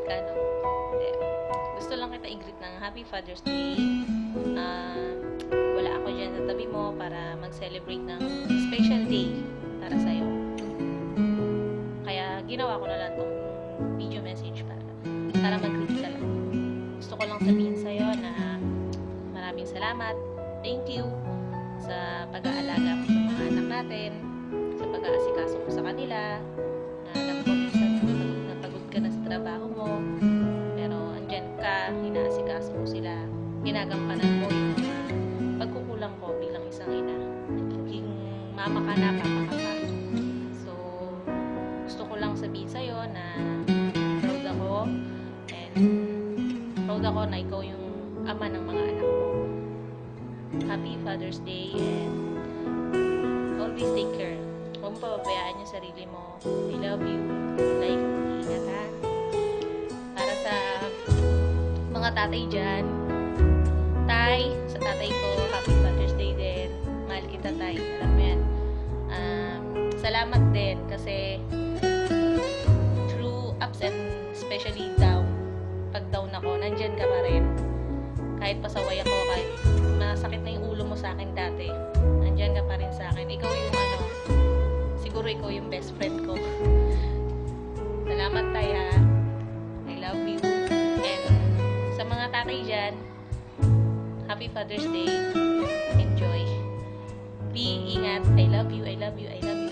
ka, no? Hindi. Gusto lang kita i-greet ng Happy Father's Day. Wala ako dyan sa tabi mo para mag-celebrate ng special day para sa'yo. Kaya ginawa ko na lang tong video message para mag-greet ka lang. Gusto ko lang sabihin sa'yo na maraming salamat. Thank you sa pag-aalaga mo sa mga anak natin, sa pag-aasikaso mo sa kanila, na alam ko minsan napagod ka na sa trabaho mo, pero andyan ka, inaasikaso mo sila, ginagampanan mo yung mga pagkukulang ko bilang isang ina. Nagiging mama ka na, papa ka pa. So, gusto ko lang sabihin sa'yo na proud ako, and proud ako na ikaw yung ama ng mga anak ko. Happy Father's Day, and always take care. Huwag mo pababayaan yung sarili mo. I love you. Like, ingat ha. Para sa mga tatay dyan, tay, sa tatay ko, Happy Father's Day din. Mahal kita, tay. Alam mo yan. Salamat din kasi through ups and especially down, pag down ako, nandyan ka pa rin. Kahit pasaway ako, kahit masakit na yung ulo mo sa akin dati, nandyan ka pa rin sa akin. Ikaw yung siguro ikaw yung best friend ko. Salamat, tay, ha. I love you. And sa mga tatay dyan, Happy Father's Day. Enjoy. Be ingat. I love you, I love you, I love you.